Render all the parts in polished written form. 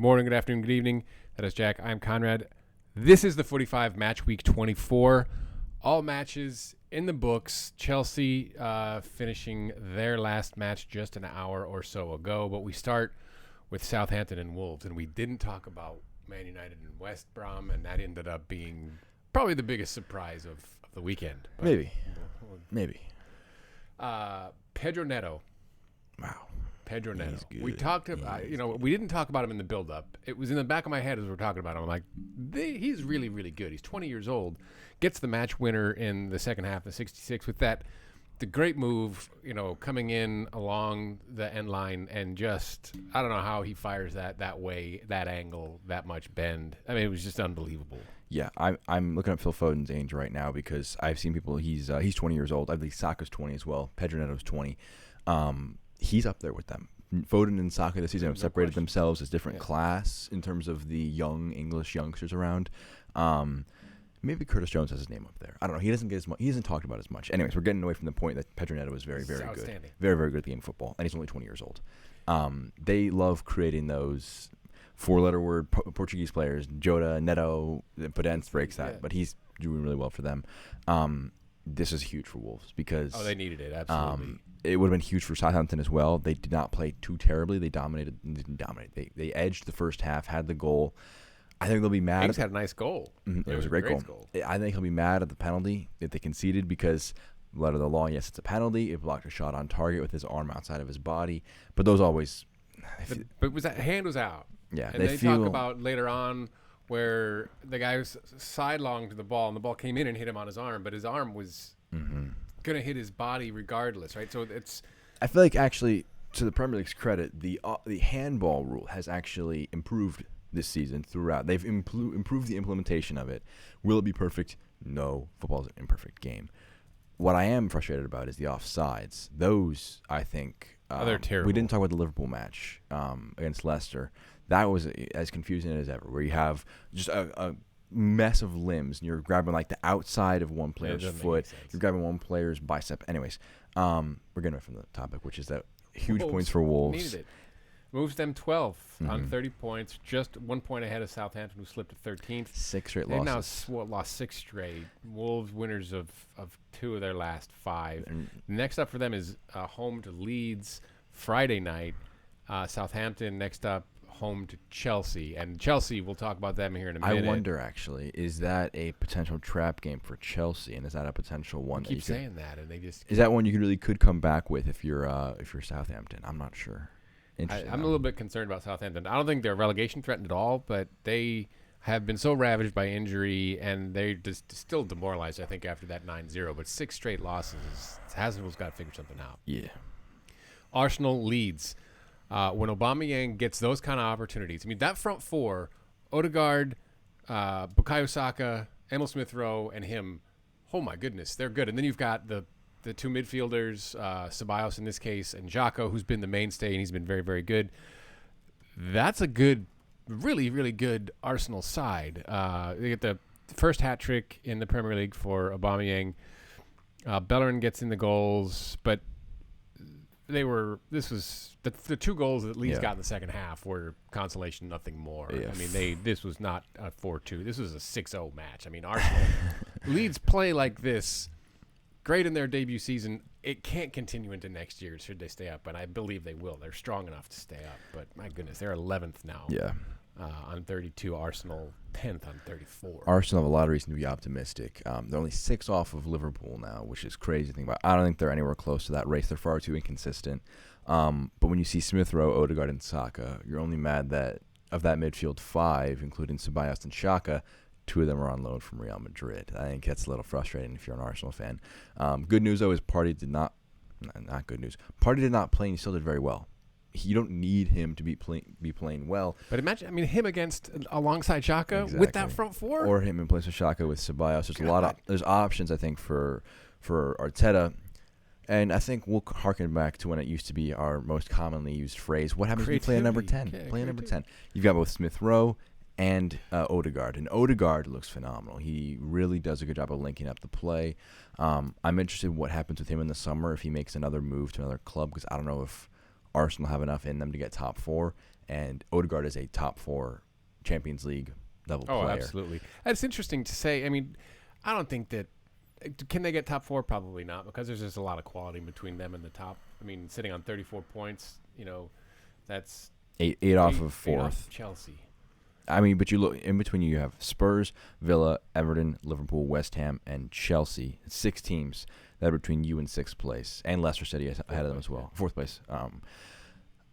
morning, good afternoon, good evening. That is Jack. I'm Conrad. This is the 45 match week 24. All matches in the books. Chelsea finishing their last match just an hour or so ago. But we start with Southampton and Wolves. And we didn't talk about Man United and West Brom. And that ended up being probably the biggest surprise of the weekend. But Maybe. Pedro Neto. Wow. Pedro Neto. Good. We talked about, we didn't talk about him in the build-up. It was in the back of my head as we were talking about him. I'm like, he's really, really good. He's 20 years old. Gets the match winner in the second half of 66 with the great move, coming in along the end line and just, I don't know how he fires that way, that angle, that much bend. I mean, it was just unbelievable. Yeah, I'm looking at Phil Foden's age right now because I've seen people. He's 20 years old. I believe Saka's 20 as well. Pedro Neto's 20. He's up there with them. Foden and Saka this season have separated themselves as different class in terms of the young English youngsters around. Maybe Curtis Jones has his name up there. I don't know. He doesn't get as much. He isn't talked about as much. Anyways, we're getting away from the point that Pedro Neto is very, very good, very, very good at the game of football, and he's only 20 years old. They love creating those four-letter word Portuguese players. Jota, Neto, Podence breaks that, but he's doing really well for them. This is huge for Wolves because they needed it, absolutely. It would have been huge for Southampton as well. They did not play too terribly. They didn't dominate. They edged the first half, had the goal. I think they'll be mad. Ings had a nice goal. It was a great goal. I think he'll be mad at the penalty that they conceded because, letter of the law, yes, it's a penalty. It blocked a shot on target with his arm outside of his body. But those always. But that hand was out. Yeah, and they talk about later on where the guy was sidelong to the ball and the ball came in and hit him on his arm, but his arm was going to hit his body regardless, right? So it's. I feel like actually, to the Premier League's credit, the handball rule has actually improved this season throughout. They've improved the implementation of it. Will it be perfect? No. Football is an imperfect game. What I am frustrated about is the offsides. Those, I think, they're terrible. We didn't talk about the Liverpool match against Leicester. That was as confusing as ever, where you have just a mess of limbs, and you're grabbing like the outside of one player's foot. You're grabbing one player's bicep. Anyways, we're getting away from the topic, which is that huge points for Wolves. Needed it. Moves them 12th on 30 points, just 1 point ahead of Southampton, who slipped to 13th. 6 straight They've losses. now lost 6 straight. Wolves winners of 2 of their last 5. Next up for them is home to Leeds Friday night. Southampton next up, home to Chelsea. And Chelsea, we'll talk about them here in a minute. I wonder, actually, is that a potential trap game for Chelsea, and is that a potential one? Keep saying that, and they just is that one you could come back with if you're Southampton? I'm not sure. I'm a little bit concerned about Southampton. I don't think they're relegation threatened at all, but they have been so ravaged by injury, and they're just still demoralized, I think, after that 9-0. But 6 straight losses, Hasselhoff's got to figure something out. Yeah. Arsenal Leeds. When Aubameyang gets those kind of opportunities, I mean, that front four, Odegaard, Bukayo Saka, Emil Smith-Rowe, and him, oh my goodness, they're good. And then you've got the 2 midfielders, Ceballos in this case, and Xhaka, who's been the mainstay, and he's been very, very good. That's a good, really, really good Arsenal side. They get the first hat trick in the Premier League for Aubameyang. Bellerin gets in the goals, but this was the 2 goals that Leeds got in the second half were consolation, nothing more. Yeah. I mean, this was not a 4-2. This was a 6-0 match. I mean, Arsenal, Leeds play like this. Great in their debut season. It can't continue into next year should they stay up, and I believe they will. They're strong enough to stay up, but my goodness, they're 11th now. Yeah. On 32, Arsenal 10th on 34. Arsenal have a lot of reason to be optimistic. They're only 6 off of Liverpool now, which is crazy to think about. I don't think they're anywhere close to that race. They're far too inconsistent. But when you see Smith-Rowe, Odegaard, and Saka, you're only mad that of that midfield 5, including Ceballos and Xhaka, 2 of them are on loan from Real Madrid. I think that's a little frustrating if you're an Arsenal fan. Good news, though, is Partey did not good news. Partey did not play, and he still did very well. You don't need him to be playing well. But imagine, I mean, him alongside Xhaka with that front four, or him in place of Xhaka with Ceballos. There's options, I think, for Arteta, and I think we'll harken back to when it used to be our most commonly used phrase: "What happens when you play a number 10?" Play a number 10. You've got both Smith-Rowe and Odegaard, and Odegaard looks phenomenal. He really does a good job of linking up the play. I'm interested in what happens with him in the summer if he makes another move to another club, because I don't know if Arsenal have enough in them to get top 4, and Odegaard is a top 4 Champions League level player. Oh, absolutely. It's interesting to say. I mean, I don't think that. Can they get top 4? Probably not, because there's just a lot of quality between them and the top. I mean, sitting on 34 points, that's eight off of 4th. Off Chelsea. I mean, but you look in between. You have Spurs, Villa, Everton, Liverpool, West Ham, and Chelsea. 6 teams that are between you and 6th place, and Leicester City ahead of them as well. 4th place.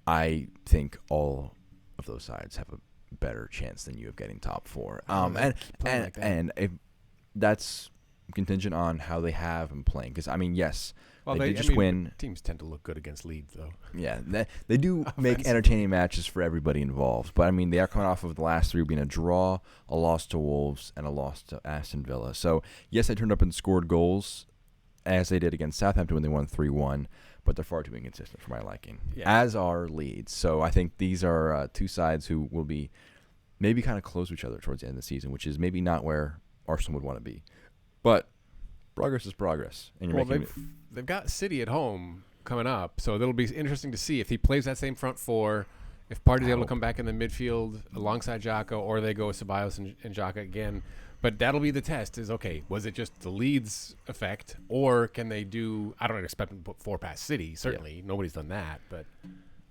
I think all of those sides have a better chance than you of getting top 4. And if that's contingent on how they have them playing, because I mean, yes. Well, they just win. Teams tend to look good against Leeds, though. Yeah, they do make entertaining matches for everybody involved. But, I mean, they are coming off of the last 3 being a draw, a loss to Wolves, and a loss to Aston Villa. So, yes, they turned up and scored goals, as they did against Southampton when they won 3-1, but they're far too inconsistent for my liking, as are Leeds. So, I think these are 2 sides who will be maybe kind of close to each other towards the end of the season, which is maybe not where Arsenal would want to be. But progress is progress. And they've got City at home coming up, so it'll be interesting to see if he plays that same front 4, if Partey's able to come back in the midfield alongside Xhaka, or they go with Ceballos and Xhaka again. But that'll be the test is, okay, was it just the Leeds effect, or can they do – I don't expect them to put 4 past City, certainly. Yeah. Nobody's done that, but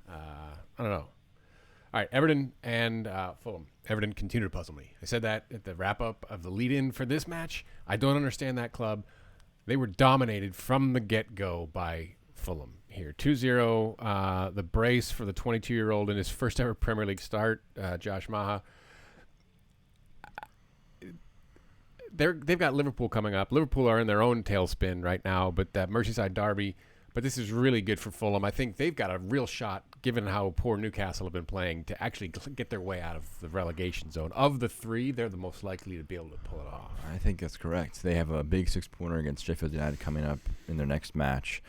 I don't know. All right, Everton and Fulham. Everton continue to puzzle me. I said that at the wrap-up of the lead-in for this match. I don't understand that club. They were dominated from the get-go by Fulham here. 2-0, the brace for the 22-year-old in his first-ever Premier League start, Josh Maha. They've got Liverpool coming up. Liverpool are in their own tailspin right now, but that Merseyside derby. But this is really good for Fulham. I think they've got a real shot, given how poor Newcastle have been playing, to actually get their way out of the relegation zone. Of the 3, they're the most likely to be able to pull it off. I think that's correct. They have a big 6-pointer against Sheffield United coming up in their next match,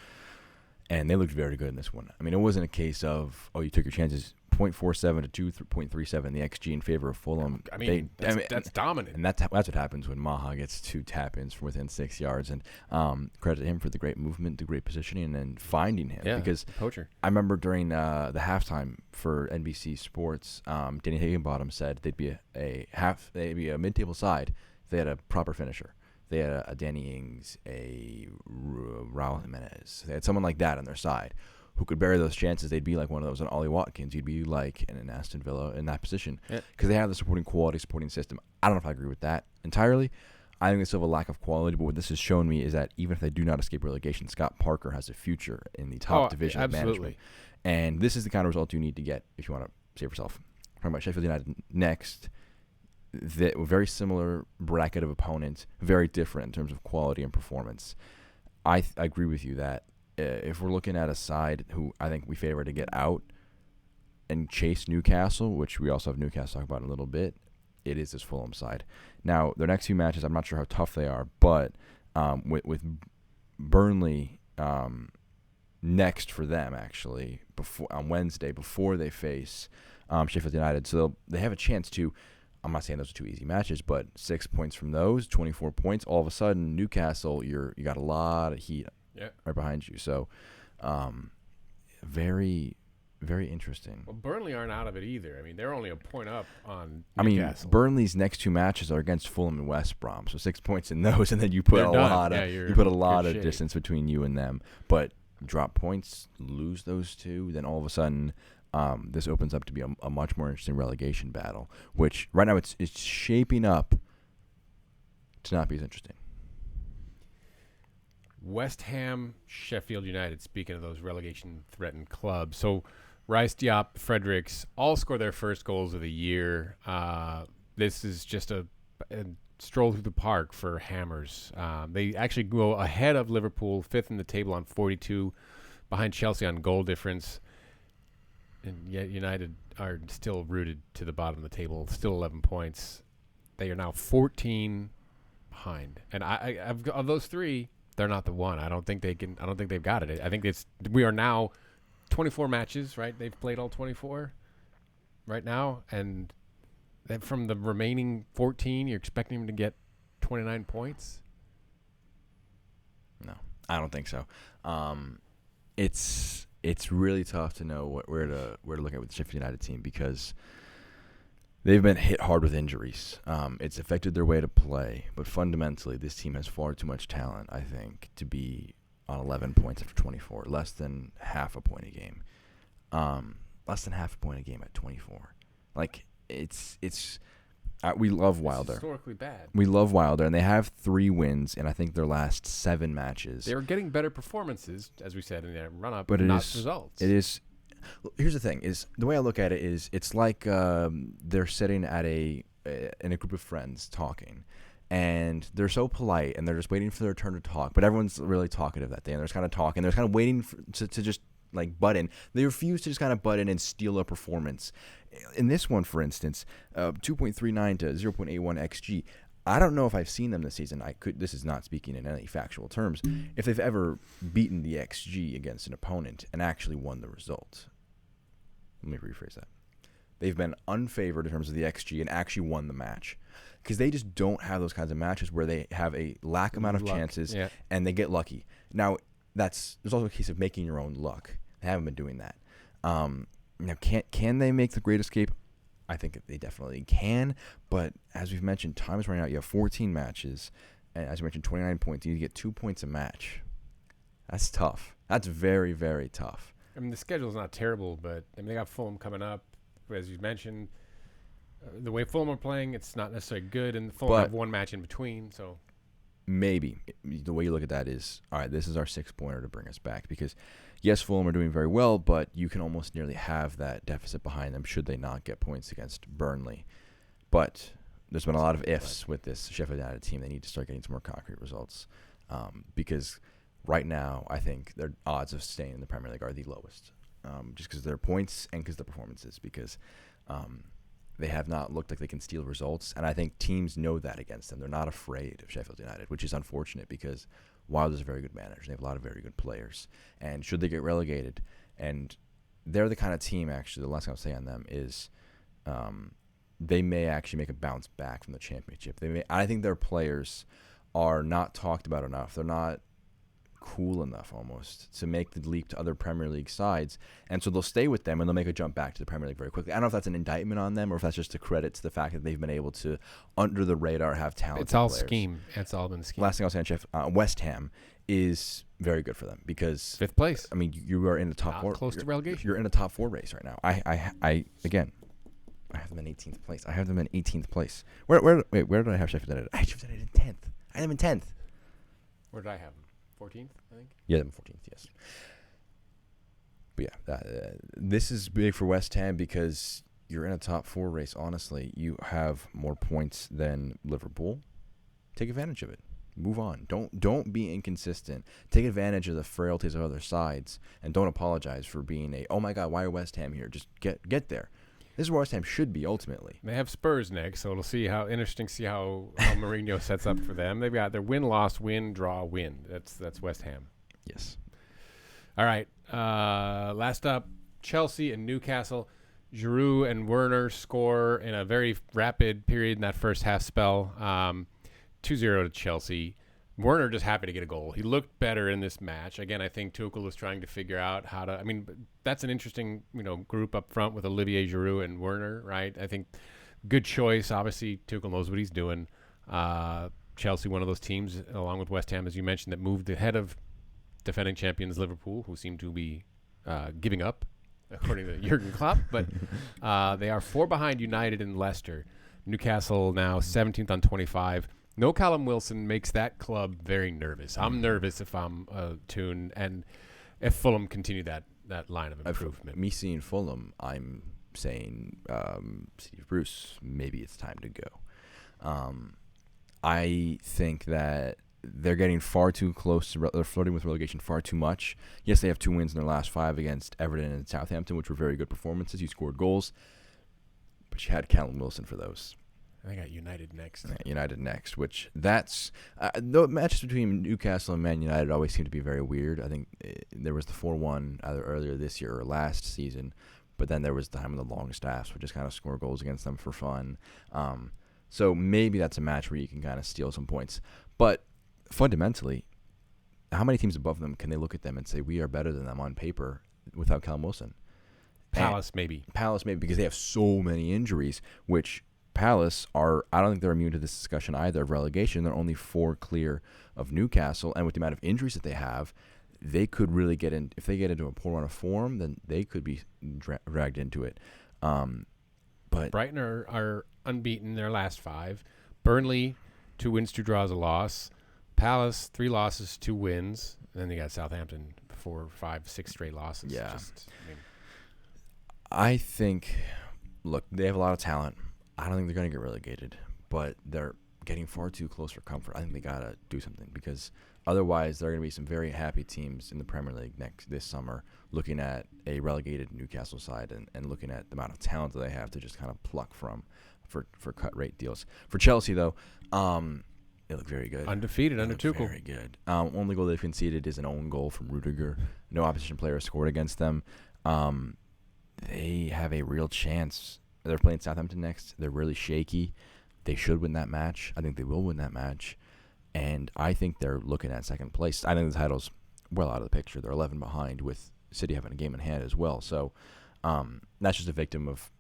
and they looked very good in this one. I mean, it wasn't a case of, you took your chances. 0.47 to 2.37, the XG in favor of Fulham. That's dominant. And that's what happens when Maha gets 2 tap-ins from within 6 yards. And credit him for the great movement, the great positioning, and finding him. Yeah, because poacher. I remember during the halftime for NBC Sports, Danny Higginbottom said they'd be a mid-table side if they had a proper finisher. They had a Danny Ings, a Raul Jimenez. They had someone like that on their side who could bury those chances. They'd be like one of those, an Ollie Watkins. You'd be like an Aston Villa in that position because they have the supporting quality, supporting system. I don't know if I agree with that entirely. I think they still have a lack of quality, but what this has shown me is that even if they do not escape relegation, Scott Parker has a future in the top division of management. And this is the kind of result you need to get if you want to save yourself. Talking about Sheffield United next, very similar bracket of opponents, very different in terms of quality and performance. I agree with you that if we're looking at a side who I think we favor to get out and chase Newcastle, which we also have Newcastle talk about in a little bit, it is this Fulham side. Now, their next few matches, I'm not sure how tough they are, but with Burnley next for them, actually, on Wednesday, before they face Sheffield United. So they have a chance to, I'm not saying those are 2 easy matches, but 6 points from those, 24 points. All of a sudden, Newcastle, you got a lot of heat right behind you. So very, very interesting. Well, Burnley aren't out of it either. I mean, they're only a point up on Newcastle. I mean, Burnley's next 2 matches are against Fulham and West Brom, so 6 points in those, and then you put a lot of distance between you and them. But drop points, lose those 2, then all of a sudden this opens up to be a much more interesting relegation battle, which right now it's shaping up to not be as interesting. West Ham, Sheffield United, speaking of those relegation-threatened clubs. So Rice, Diop, Fredericks all score their first goals of the year. This is just a stroll through the park for Hammers. They actually go ahead of Liverpool, 5th in the table on 42, behind Chelsea on goal difference. And yet United are still rooted to the bottom of the table, still 11 points. They are now 14 behind. And of those 3, they're not the one. I don't think they've got it. I think we are now 24 matches, right? They've played all 24 right now, and then from the remaining 14, you're expecting them to get 29 points? No, I don't think so. It's it's really tough to know where to look at with the Sheffield United team because they've been hit hard with injuries. It's affected their way to play, but fundamentally, this team has far too much talent, I think, to be on 11 points after 24, less than half a point a game. Less than half a point a game at 24. Like, we love Wilder. It's historically bad. We love Wilder, and they have 3 wins in, I think, their last 7 matches. They were getting better performances, as we said in the run-up, but not results. It is. Here's the thing: is the way I look at it is it's like they're sitting at in a group of friends talking, and they're so polite, and they're just waiting for their turn to talk. But everyone's really talkative that day, and they're just kind of talking. They're kind of waiting to just like butt in. They refuse to just kind of butt in and steal a performance. In this one, for instance, 2.39 to 0.81 xG. I don't know if I've seen them this season. This is not speaking in any factual terms. If they've ever beaten the xG against an opponent and actually won the result. Let me rephrase that. They've been unfavored in terms of the xG and actually won the match. Because they just don't have those kinds of matches where they have a lack amount of chances and they get lucky. Now, there's also a case of making your own luck. They haven't been doing that. Now, can they make the Great Escape? I think they definitely can. But as we've mentioned, time is running out. You have 14 matches. And as you mentioned, 29 points. You need to get 2 points a match. That's tough. That's very, very tough. I mean, the schedule's not terrible, but they got Fulham coming up. As you mentioned, the way Fulham are playing, it's not necessarily good. And Fulham have one match in between, so... Maybe. The way you look at that is, all right, this is our 6-pointer to bring us back. Because, yes, Fulham are doing very well, but you can almost nearly have that deficit behind them should they not get points against Burnley. But there's been a lot of ifs with this Sheffield United team. They need to start getting some more concrete results. Because right now, I think their odds of staying in the Premier League are the lowest. Just because of their points and because of the performances. Because... they have not looked like they can steal results, and I think teams know that against them. They're not afraid of Sheffield United, which is unfortunate because Wilder's a very good manager. They have a lot of very good players. And should they get relegated, and they're the kind of team, actually, the last thing I'll say on them is they may actually make a bounce back from the championship. I think their players are not talked about enough. They're not cool enough almost to make the leap to other Premier League sides, and so they'll stay with them and they'll make a jump back to the Premier League very quickly. I don't know if that's an indictment on them or if that's just a credit to the fact that they've been able to, under the radar, have talented It's all players. scheme. It's all been scheme. Last thing I'll say on West Ham is very good for them because 5th place. I mean, you are in the top 4. Close to relegation. You're in the top 4 race right now. I have them in 18th place. I have them in 18th place. Where did I have Sheffield United? I have Sheffield United in 10th. I have them in 10th. Where did I have them? 14th, I think. Yeah, them 14th, yes. But yeah, this is big for West Ham because you're in a top 4 race. Honestly, you have more points than Liverpool. Take advantage of it. Move on. Don't be inconsistent. Take advantage of the frailties of other sides, and don't apologize for being oh my God, why are West Ham here? Just get there. This is where West Ham should be ultimately. They have Spurs next, so it'll see how Mourinho sets up for them. They've got their win, loss, win, draw, win. That's West Ham. Yes. All right. Last up, Chelsea and Newcastle. Giroud and Werner score in a very rapid period in that first half spell. 2-0 to Chelsea. Werner just happy to get a goal. He looked better in this match. Again, I think Tuchel was trying to figure out how to. I mean, that's an interesting, group up front with Olivier Giroud and Werner, right? I think good choice. Obviously, Tuchel knows what he's doing. Chelsea, one of those teams, along with West Ham, as you mentioned, that moved ahead of defending champions Liverpool, who seem to be giving up, according to Jurgen Klopp. But they are 4 behind United and Leicester. Newcastle now 17th on 25. No Callum Wilson makes that club very nervous. I'm nervous if I'm Toon and if Fulham continue that line of improvement. Me seeing Fulham, I'm saying Steve Bruce, maybe it's time to go. I think that they're getting far too close to they're flirting with relegation far too much. Yes, they have 2 wins in their last 5 against Everton and Southampton, which were very good performances. You scored goals, but you had Callum Wilson for those. I got United next. Which that's the matches between Newcastle and Man United always seem to be very weird. I think there was the 4-1 either earlier this year or last season, but then there was the time of the long staffs, which just kind of score goals against them for fun. So maybe that's a match where you can kind of steal some points. But fundamentally, how many teams above them can they look at them and say we are better than them on paper? without Callum Wilson. Palace maybe Because they have so many injuries, which Palace are, I don't think they're immune to this discussion either of relegation. They're only 4 clear of Newcastle, and with the amount of injuries that they have, they could really get in. If they get into a poor run of form, then they could be dragged into it. But Brighton are unbeaten their last 5. Burnley, 2 wins, 2 draws, a loss. Palace, 3 losses, 2 wins. And then they got Southampton, 4, 5, 6 straight losses. Yeah. I think, look, they have a lot of talent. I don't think they're going to get relegated, but they're getting far too close for comfort. I think they got to do something, because otherwise there are going to be some very happy teams in the Premier League this summer looking at a relegated Newcastle side and looking at the amount of talent that they have to just kind of pluck from for cut rate deals. For Chelsea, though, they look very good. Undefeated under Tuchel. Very good. Only goal they've conceded is an own goal from Rudiger. No opposition player scored against them. They have a real chance. They're playing Southampton next. They're really shaky. They should win that match. I think they will win that match. And I think they're looking at second place. I think the title's well out of the picture. They're 11 behind, with City having a game in hand as well. So that's just a victim of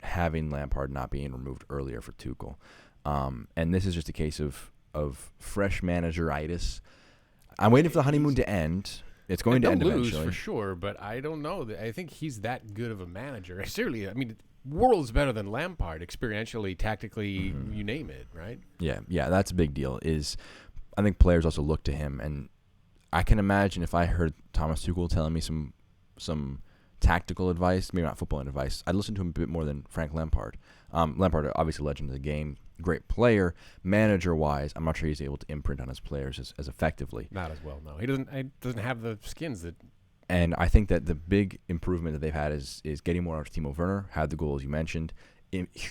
having Lampard not being removed earlier for Tuchel. And this is just a case of fresh manageritis. I'm waiting for the honeymoon to end. It's going to end lose eventually. For sure, but I don't know. I think he's that good of a manager. Seriously, I mean, world's better than Lampard, experientially, tactically, you name it, right? Yeah, that's a big deal. I think players also look to him, and I can imagine if I heard Thomas Tuchel telling me some tactical advice, maybe not footballing advice, I'd listen to him a bit more than Frank Lampard. Lampard, obviously a legend of the game, great player. Manager-wise, I'm not sure he's able to imprint on his players as effectively. Not as well, no. He doesn't have the skins that. And I think that the big improvement that they've had is getting more out of Timo Werner. Had the goal, as you mentioned.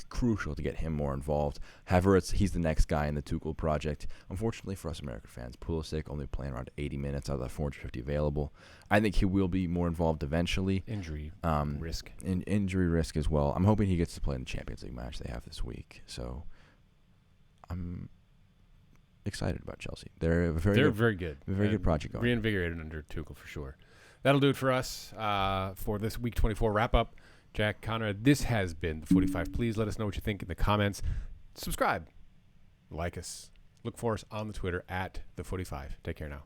Crucial to get him more involved. Havertz, he's the next guy in the Tuchel project. Unfortunately for us American fans, Pulisic only playing around 80 minutes out of the 450 available. I think he will be more involved eventually. Injury risk. Injury risk as well. I'm hoping he gets to play in the Champions League match they have this week. So I'm excited about Chelsea. They're very good. Very good project going. Reinvigorated under Tuchel for sure. That'll do it for us for this Week 24 wrap-up. Jack, Conrad, this has been the 45. Please let us know what you think in the comments. Subscribe. Like us. Look for us on the Twitter at the 45. Take care now.